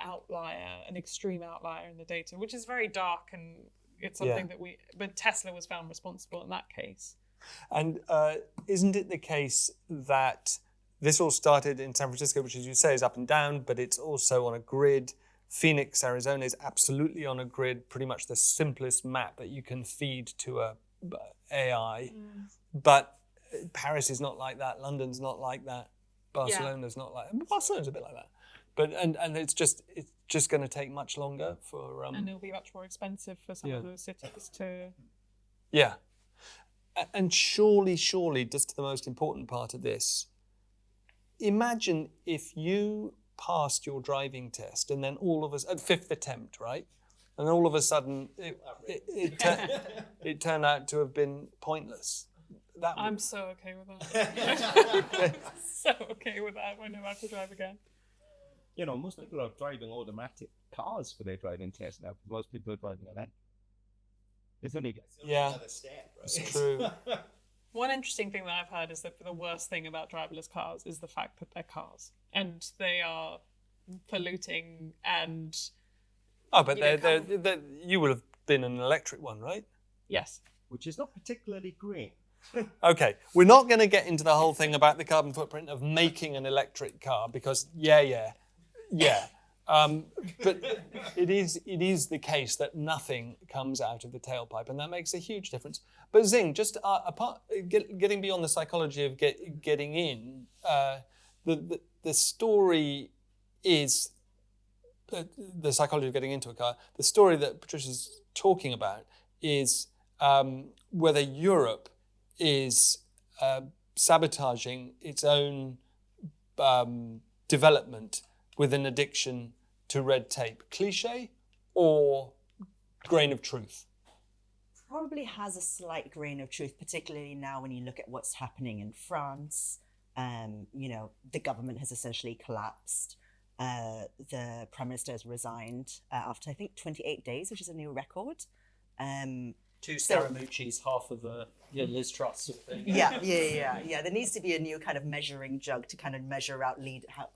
an extreme outlier in the data, which is very dark, and it's something but Tesla was found responsible in that case. And isn't it the case that this all started in San Francisco, which, as you say, is up and down, but it's also on a grid. Phoenix, Arizona is absolutely on a grid, pretty much the simplest map that you can feed to a AI. But Paris is not like that. London's not like that. Barcelona's not like that. Barcelona's a bit like that. But and it's just going to take much longer for. And it'll be much more expensive for some of those cities to. Yeah, and surely, just the most important part of this. Imagine if you passed your driving test and then all of us at fifth attempt, right? And all of a sudden it turned out to have been pointless. that. I'm so okay with that. So okay with that. I never have to drive again. You know, most people are driving automatic cars for their driving test now. Most people are driving electric. It's only Another step, right? It's true. One interesting thing that I've heard is that the worst thing about driverless cars is the fact that they're cars and they are polluting and. Oh, but You know, you will have been an electric one, right? Yes. which is not particularly green. Okay, we're not going to get into the whole thing about the carbon footprint of making an electric car because, yeah. But it is the case that nothing comes out of the tailpipe, and that makes a huge difference. But Zing, just getting beyond the psychology of getting in, the story is the psychology of getting into a car. The story that Patricia's talking about is whether Europe is sabotaging its own development with an addiction to red tape. Cliche or grain of truth? Probably has a slight grain of truth, particularly now when you look at what's happening in France. The government has essentially collapsed. The Prime Minister has resigned after, I think, 28 days, which is a new record. Two Scaramucci's, half of a Liz Truss sort of thing. Yeah. There needs to be a new kind of measuring jug to kind of measure out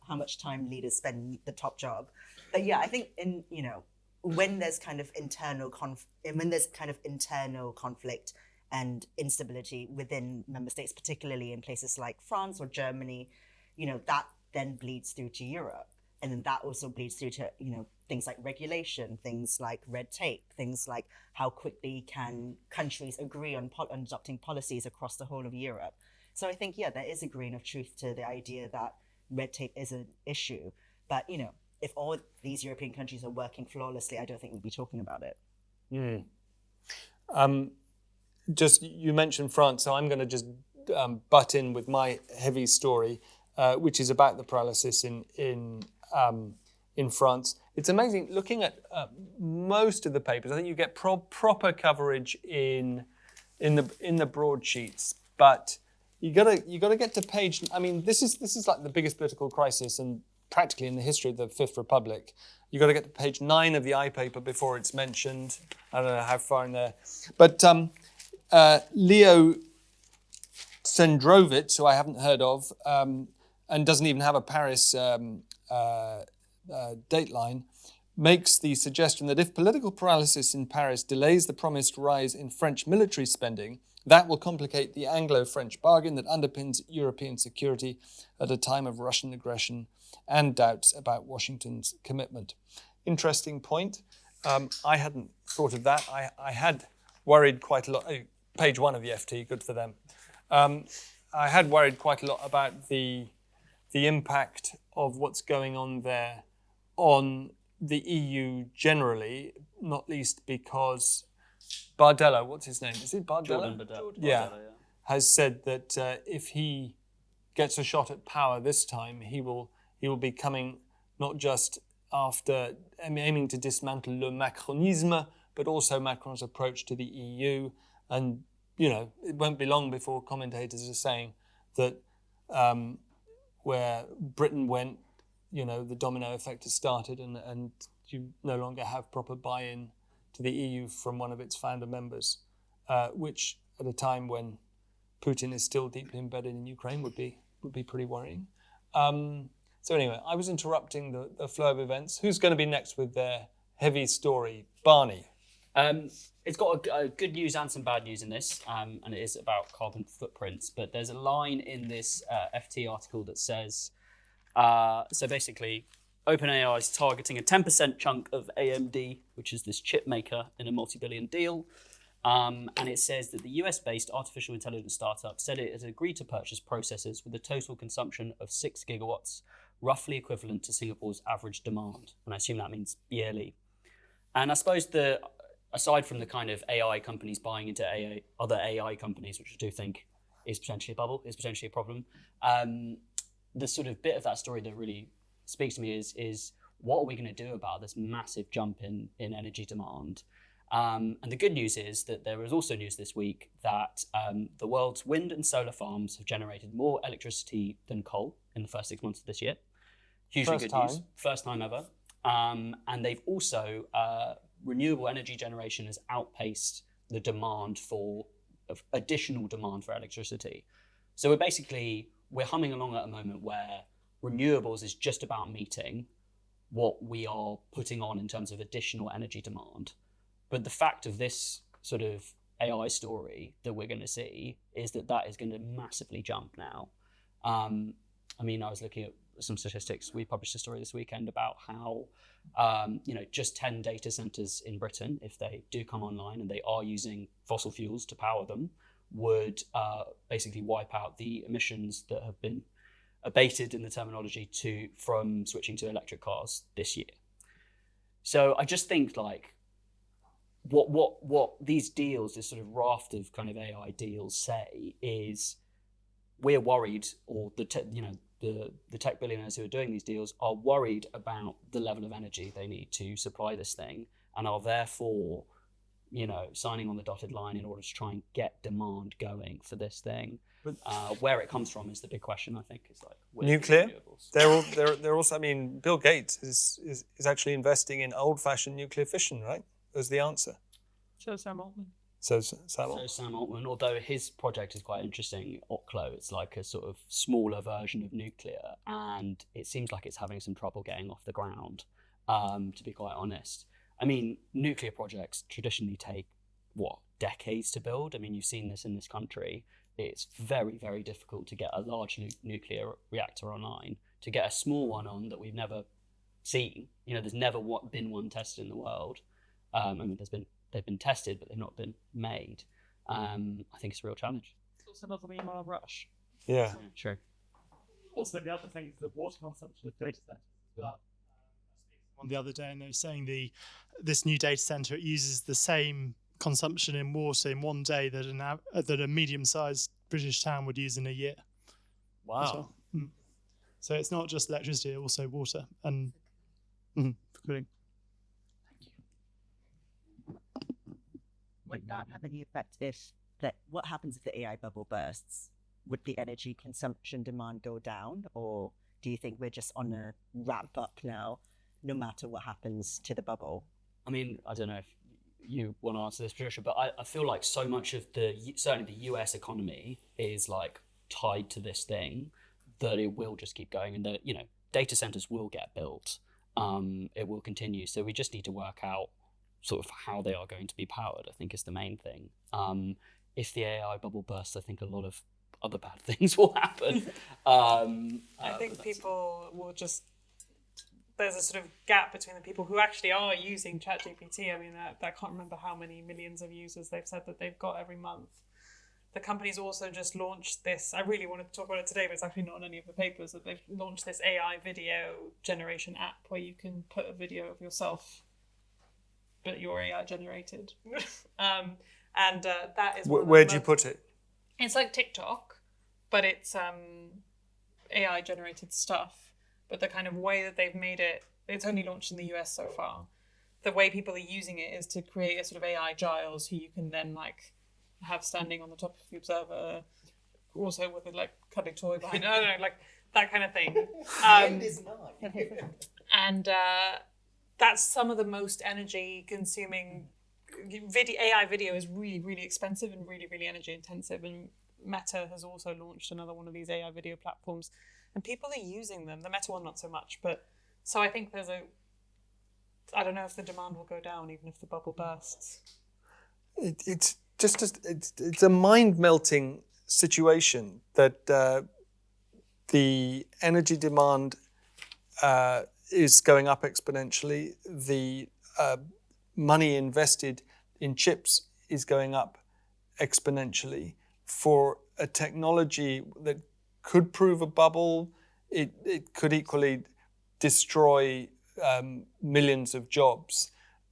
how much time leaders spend in the top job. But yeah, I think when there's kind of internal conflict and instability within member states, particularly in places like France or Germany, that then bleeds through to Europe. And then that also bleeds through to, things like regulation, things like red tape, things like how quickly can countries agree on adopting policies across the whole of Europe. So I think, there is a grain of truth to the idea that red tape is an issue. But, if all these European countries are working flawlessly, I don't think we'd be talking about it. Just, you mentioned France, so I'm going to just butt in with my heavy story, which is about the paralysis in France. It's amazing looking at most of the papers. I think you get proper coverage in the broadsheets, but you gotta get to page. I mean, this is like the biggest political crisis and practically in the history of the Fifth Republic. You got to get to page 9 of the iPaper before it's mentioned. I don't know how far in there, but Leo Sendrovitz, who I haven't heard of, and doesn't even have a Paris dateline, makes the suggestion that if political paralysis in Paris delays the promised rise in French military spending, that will complicate the Anglo-French bargain that underpins European security at a time of Russian aggression and doubts about Washington's commitment. Interesting point. I hadn't thought of that. I had worried quite a lot. Page 1 of the FT, good for them. I had worried quite a lot about the impact of what's going on there on the EU generally, not least because Bardella, what's his name? Is it Bardella? Jordan Bardella, yeah, has said that if he gets a shot at power this time, he will be coming not just after aiming to dismantle le Macronisme, but also Macron's approach to the EU. And it won't be long before commentators are saying that where Britain went, the domino effect has started and you no longer have proper buy-in to the EU from one of its founder members, which at a time when Putin is still deeply embedded in Ukraine would be pretty worrying. So anyway, I was interrupting the flow of events. Who's going to be next with their heavy story? Barney. It's got a good news and some bad news in this, and it is about carbon footprints. But there's a line in this FT article that says, so basically, OpenAI is targeting a 10% chunk of AMD, which is this chip maker, in a multi-billion deal. And it says that the US-based artificial intelligence startup said it has agreed to purchase processors with a total consumption of 6 gigawatts, roughly equivalent to Singapore's average demand. And I assume that means yearly. And I suppose aside from the kind of AI companies buying into other AI companies, which I do think is potentially a bubble, is potentially a problem, the sort of bit of that story that really speaks to me is what are we going to do about this massive jump in energy demand? And the good news is that there was also news this week that the world's wind and solar farms have generated more electricity than coal in the first 6 months of this year. Hugely First good news. time. First time ever. And they've also, renewable energy generation has outpaced the demand for additional demand for electricity. So we're humming along at a moment where renewables is just about meeting what we are putting on in terms of additional energy demand. But the fact of this sort of AI story that we're going to see is that is going to massively jump now. I mean, I was looking at some statistics. We published a story this weekend about how, just 10 data centers in Britain, if they do come online and they are using fossil fuels to power them, would basically wipe out the emissions that have been abated in the terminology from switching to electric cars this year. So I just think like what these deals, this sort of raft of kind of AI deals say is we're worried, or the tech billionaires who are doing these deals are worried about the level of energy they need to supply this thing, and are therefore, signing on the dotted line in order to try and get demand going for this thing. But where it comes from is the big question, I think, is like nuclear. They're also. I mean, Bill Gates is actually investing in old-fashioned nuclear fission, right? As the answer. So Sam Altman. So Sam Altman, although his project is quite interesting, Oklo, it's like a sort of smaller version of nuclear, and it seems like it's having some trouble getting off the ground, to be quite honest. I mean, nuclear projects traditionally take, decades to build? I mean, you've seen this in this country. It's very, very difficult to get a large nuclear reactor online. To get a small one on that we've never seen, there's never been one tested in the world. I mean, they've been tested, but they've not been made. I think it's a real challenge. It's also another email rush. Yeah. True. Also, the other thing is the water consumption of data centers. On the other day, and they were saying this new data center, it uses the same consumption in water in one day that a medium-sized British town would use in a year. Wow. Well. So it's not just electricity, also water and for cooling. Would that have any effect what happens if the AI bubble bursts? Would the energy consumption demand go down, or do you think we're just on a ramp up now, no matter what happens to the bubble? I mean, I don't know if you want to answer this, Patricia, but I feel like so much of certainly the US economy is like tied to this thing that it will just keep going, and that, data centers will get built. It will continue. So we just need to work out sort of how they are going to be powered, I think, is the main thing. If the AI bubble bursts, I think a lot of other bad things will happen. I think people will just... There's a sort of gap between the people who actually are using ChatGPT. I mean, I can't remember how many millions of users they've said that they've got every month. The company's also just launched this. I really wanted to talk about it today, but it's actually not on any of the papers. That they've launched this AI video generation app where you can put a video of yourself, but you're AI generated. That is... Where do you put it? It's like TikTok, but it's AI generated stuff. But the kind of way that they've made it, it's only launched in the US so far. The way people are using it is to create a sort of AI Giles who you can then like have standing on the top of the observer, also with a like cuddly toy behind. I don't know, like that kind of thing. And that's some of the most energy consuming AI video is really, really expensive and really, really energy intensive. And Meta has also launched another one of these AI video platforms. And people are using them. The Meta one, not so much. But so I think I don't know if the demand will go down even if the bubble bursts. It's it's a mind-melting situation that the energy demand is going up exponentially. The money invested in chips is going up exponentially for a technology that could prove a bubble. It could equally destroy millions of jobs.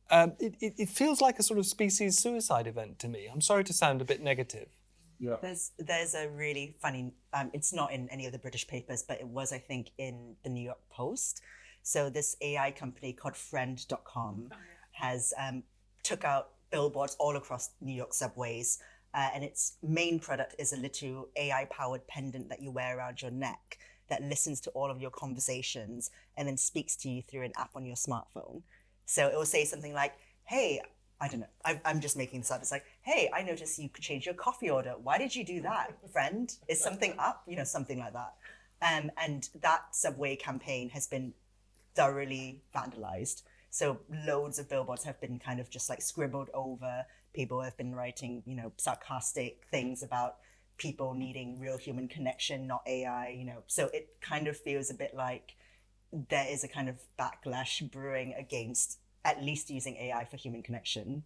It feels like a sort of species suicide event to me. I'm sorry to sound a bit negative. Yeah. There's a really funny, it's not in any of the British papers, but it was, I think, in the New York Post. So this AI company called friend.com has took out billboards all across New York subways. And its main product is a little AI-powered pendant that you wear around your neck that listens to all of your conversations and then speaks to you through an app on your smartphone. So it will say something like, hey, I don't know, I'm just making this up. It's like, hey, I noticed you could change your coffee order. Why did you do that, friend? Is something up? You know, something like that. And that subway campaign has been thoroughly vandalized. So loads of billboards have been kind of just like scribbled over. People have been writing, you know, sarcastic things about people needing real human connection, not AI, you know. So it kind of feels a bit like there is a kind of backlash brewing against at least using AI for human connection.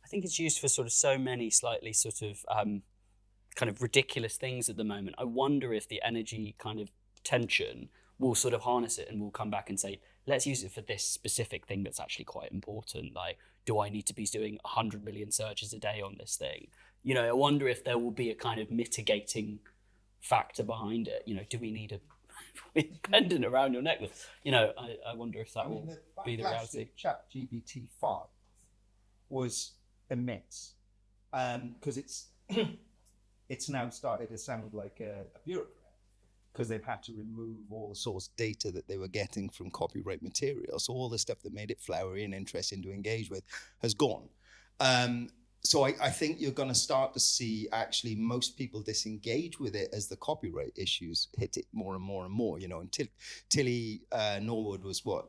I think it's used for sort of so many slightly sort of kind of ridiculous things at the moment. I wonder if the energy kind of tension will sort of harness it and we'll come back and say, let's use it for this specific thing that's actually quite important. Like, do I need to be doing 100 million searches a day on this thing? You know, I wonder if there will be a kind of mitigating factor behind it. You know, do we need a pendant around your neck? You know, I wonder if that will be the reality. ChatGPT 5 was immense because it's now started to sound like a bureaucrat because they've had to remove all the source data that they were getting from copyright material. So all the stuff that made it flowery and interesting to engage with has gone. So I think you're going to start to see actually most people disengage with it as the copyright issues hit it more and more and more. You know, and Tilly Norwood was what,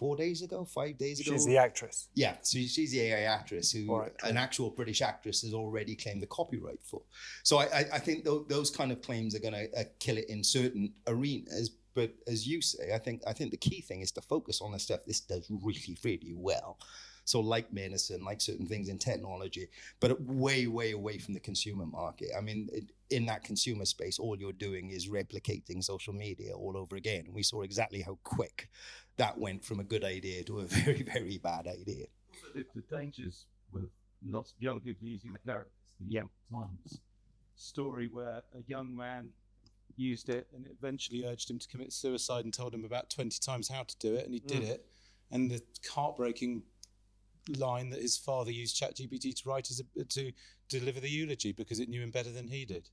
5 days ago? She's the actress. Yeah, so she's the AI actress who Or actress. an actual British actress has already claimed the copyright for. So I think those kind of claims are going to kill it in certain arenas. But as you say, I think the key thing is to focus on the stuff this does really, really well. So like medicine, like certain things in technology, but way, way away from the consumer market. I mean, in that consumer space, all you're doing is replicating social media all over again. And we saw exactly how quick that went from a good idea to a very, very bad idea. Also, the dangers with lots of young people using the narratives, the Young Times story where a young man used it and it eventually urged him to commit suicide and told him about 20 times how to do it, and he did it. And the heartbreaking line that his father used ChatGPT to write is to deliver the eulogy because it knew him better than he did,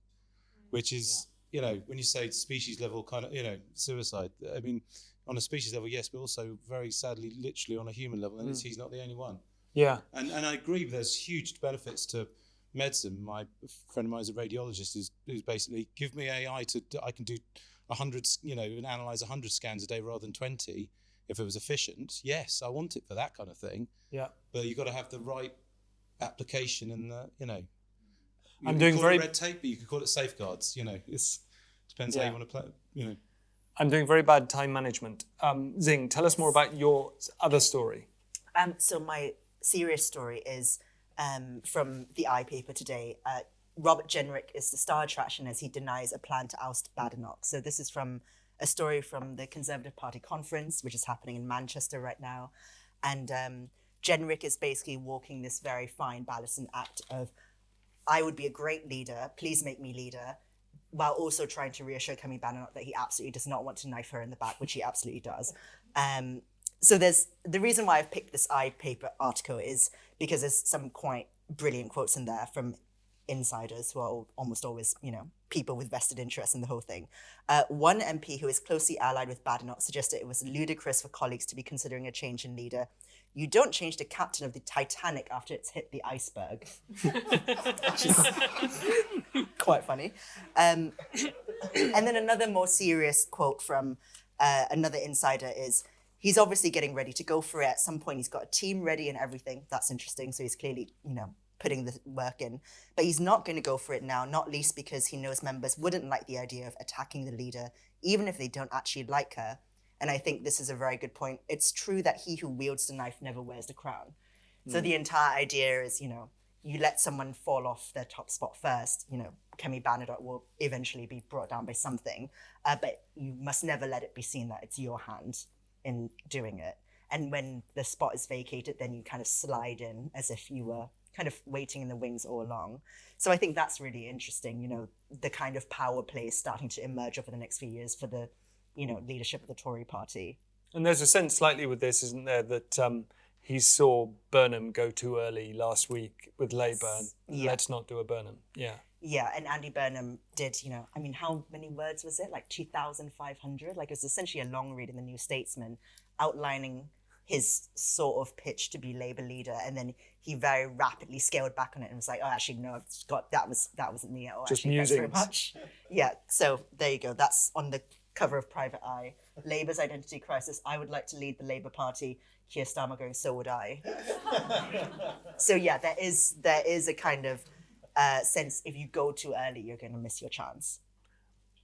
which is, you know, when you say species level kind of, you know, suicide, I mean, on a species level, yes, but also very sadly, literally on a human level, and he's not the only one. Yeah. And I agree there's huge benefits to medicine. My friend of mine is a radiologist who's basically, give me AI I can do 100, you know, and analyze 100 scans a day rather than 20. If it was efficient, yes, I want it for that kind of thing. Yeah. But you've got to have the right application and the, you know. I'm doing very red tape, but you could call it safeguards. You know, it depends how you want to play. You know. I'm doing very bad time management. Zing, tell us more about your other story. So my serious story is from the iPaper today. Robert Jenrick is the star attraction as he denies a plan to oust Badenoch. So this is from a story from the Conservative Party conference, which is happening in Manchester right now. And Jenrick is basically walking this very fine balancing act of, I would be a great leader, please make me leader, while also trying to reassure Kemi Badenoch that he absolutely does not want to knife her in the back, which he absolutely does. So there's the reason why I've picked this iPaper article is because there's some quite brilliant quotes in there from insiders who are almost always, you know, people with vested interest in the whole thing. One MP who is closely allied with Badenoch suggested it was ludicrous for colleagues to be considering a change in leader. You don't change the captain of the Titanic after it's hit the iceberg. Which is quite funny. And then another more serious quote from another insider is, he's obviously getting ready to go for it. At some point, he's got a team ready and everything. That's interesting. So he's clearly, you know, putting the work in. But he's not going to go for it now, not least because he knows members wouldn't like the idea of attacking the leader, even if they don't actually like her. And I think this is a very good point. It's true that he who wields the knife never wears the crown. So the entire idea is, you know, you let someone fall off their top spot first, you know, Kemi Badenoch will eventually be brought down by something, but you must never let it be seen that it's your hand in doing it. And when the spot is vacated, then you kind of slide in as if you were kind of waiting in the wings all along. So I think that's really interesting, you know, the kind of power play is starting to emerge over the next few years for the, you know, leadership of the Tory party. And there's a sense slightly with this, isn't there, that he saw Burnham go too early last week with Labour. Yeah. Let's not do a Burnham. Yeah. Yeah, and Andy Burnham did, I mean, how many words was it? Like 2,500? Like, it was essentially a long read in the New Statesman outlining his sort of pitch to be Labour leader, and then he very rapidly scaled back on it and was like, oh, actually, no, Scott, that wasn't me at all. Just actually, thanks very musings. much. Yeah, so there you go. That's on the cover of Private Eye. Labour's identity crisis. I would like to lead the Labour Party. Keir Starmer going, so would I. So yeah, there is a kind of sense if you go too early, you're going to miss your chance.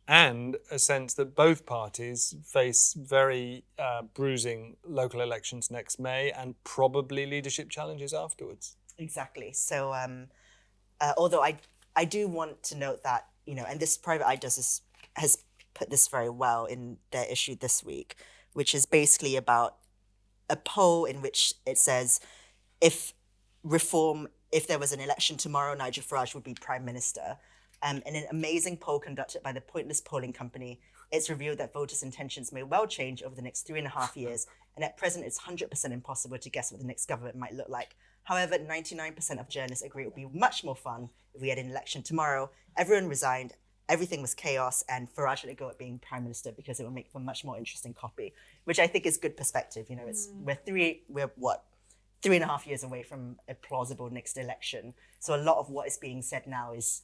And a sense that both parties face very bruising local elections next May and probably leadership challenges afterwards. Exactly. So although I do want to note that, and this Private Eye has put this very well in their issue this week, which is basically about a poll in which it says if there was an election tomorrow, Nigel Farage would be Prime Minister. In an amazing poll conducted by the Pointless Polling Company, it's revealed that voters' intentions may well change over the next 3.5 years, and at present it's 100% impossible to guess what the next government might look like. However, 99% of journalists agree it would be much more fun if we had an election tomorrow, everyone resigned, everything was chaos, and Farage let go at being Prime Minister because it would make for much more interesting copy, which I think is good perspective. We're 3.5 years away from a plausible next election. So a lot of what is being said now is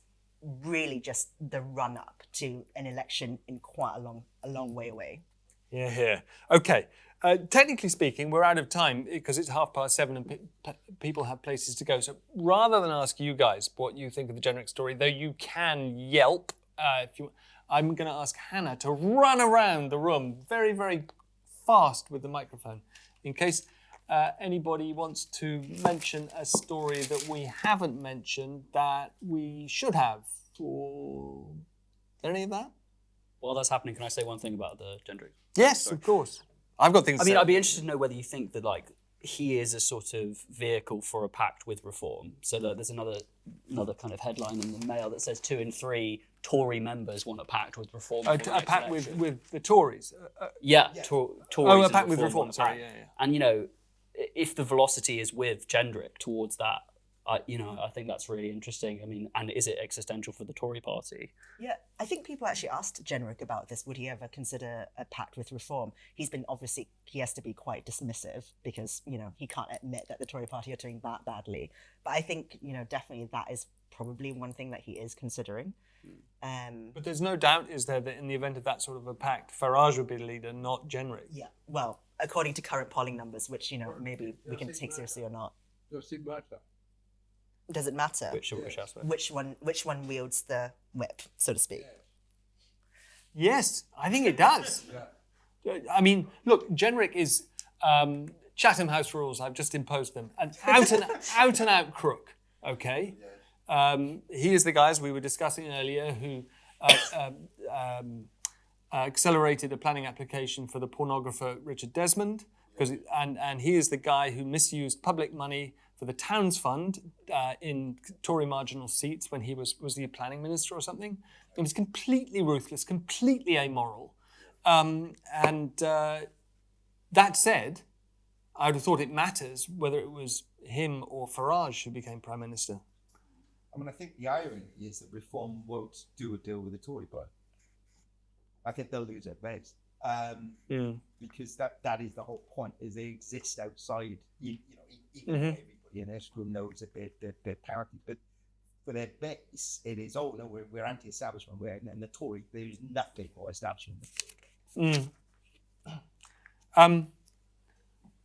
really just the run up to an election in quite a long way away. Yeah. Okay. Technically speaking, we're out of time because it's 7:30 and people have places to go. So rather than ask you guys what you think of the Generic story, though you can yelp, I'm going to ask Hannah to run around the room very, very fast with the microphone in case anybody wants to mention a story that we haven't mentioned that we should have. Or any of that? While that's happening, can I say one thing about the Gendrick? Yes, of course. I've got things to say. I'd be interested to know whether you think that he is a sort of vehicle for a pact with reform. So that there's another kind of headline in the Mail that says 2 in 3 Tory members want a pact with reform. A pact with the Tories? Tories. A pact with reform, sorry. Yeah. And, if the velocity is with Gendrick towards that, I think that's really interesting. I mean, and is it existential for the Tory party? Yeah, I think people actually asked Gendrick about this. Would he ever consider a pact with reform? He has to be quite dismissive because, he can't admit that the Tory party are doing that badly. But I think, definitely that is probably one thing that he is considering. But there's no doubt, is there, that in the event of that sort of a pact, Farage would be the leader, not Gendrick? Yeah, well, according to current polling numbers, which, maybe we can take seriously or not. Does it matter? Does it matter? Which one wields the whip, so to speak? Yes, I think it does. I mean, look, Gendrick is Chatham House rules. I've just imposed them. An out and out crook. Okay, he is the guy, as we were discussing earlier, who accelerated a planning application for the pornographer Richard Desmond, and he is the guy who misused public money for the Towns Fund in Tory marginal seats when he was he a planning minister or something. It was completely ruthless, completely amoral. That said, I would have thought it matters whether it was him or Farage who became Prime Minister. I mean, I think the irony is that Reform won't do a deal with the Tory party. I think they'll lose their base. Because that is the whole point, is they exist outside, everybody in this room knows that they're parity, but for their base, it is, oh no, we're anti-establishment, and the Tory, there's nothing for establishment.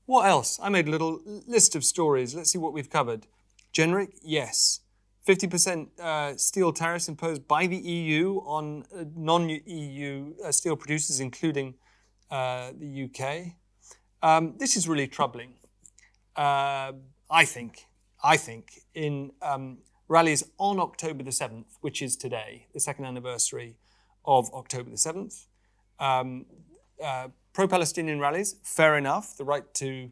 What else? I made a little list of stories. Let's see what we've covered. Gendrick, yes. 50% steel tariffs imposed by the EU on non-EU steel producers, including the UK. This is really troubling. I think in rallies on October the 7th, which is today, the second anniversary of October the 7th. Pro-Palestinian rallies, fair enough. The right to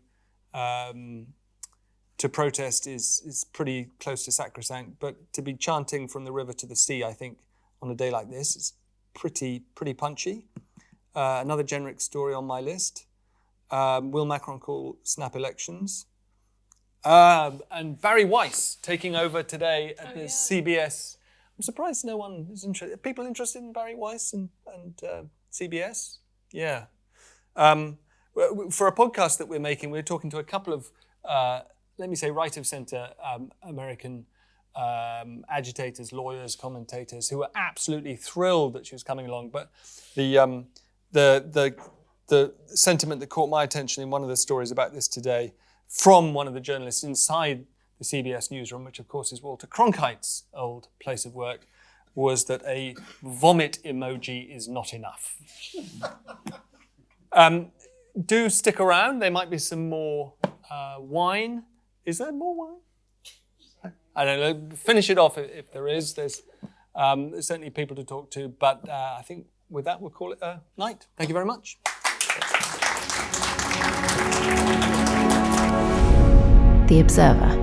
protest is pretty close to sacrosanct, but to be chanting from the river to the sea, I think, on a day like this is pretty punchy. Another Gendrick story on my list. Will Macron call snap elections? And Barry Weiss taking over today at the CBS. I'm surprised no one is interested. People interested in Barry Weiss and CBS? Yeah. For a podcast that we're making, we're talking to a couple of, let me say, right of centre American agitators, lawyers, commentators who were absolutely thrilled that she was coming along. But the sentiment that caught my attention in one of the stories about this today from one of the journalists inside the CBS newsroom, which of course is Walter Cronkite's old place of work, was that a vomit emoji is not enough. Do stick around. There might be some more wine. Is there more wine? I don't know. Finish it off if there is. There's certainly people to talk to. But I think with that, we'll call it a night. Thank you very much. The Observer.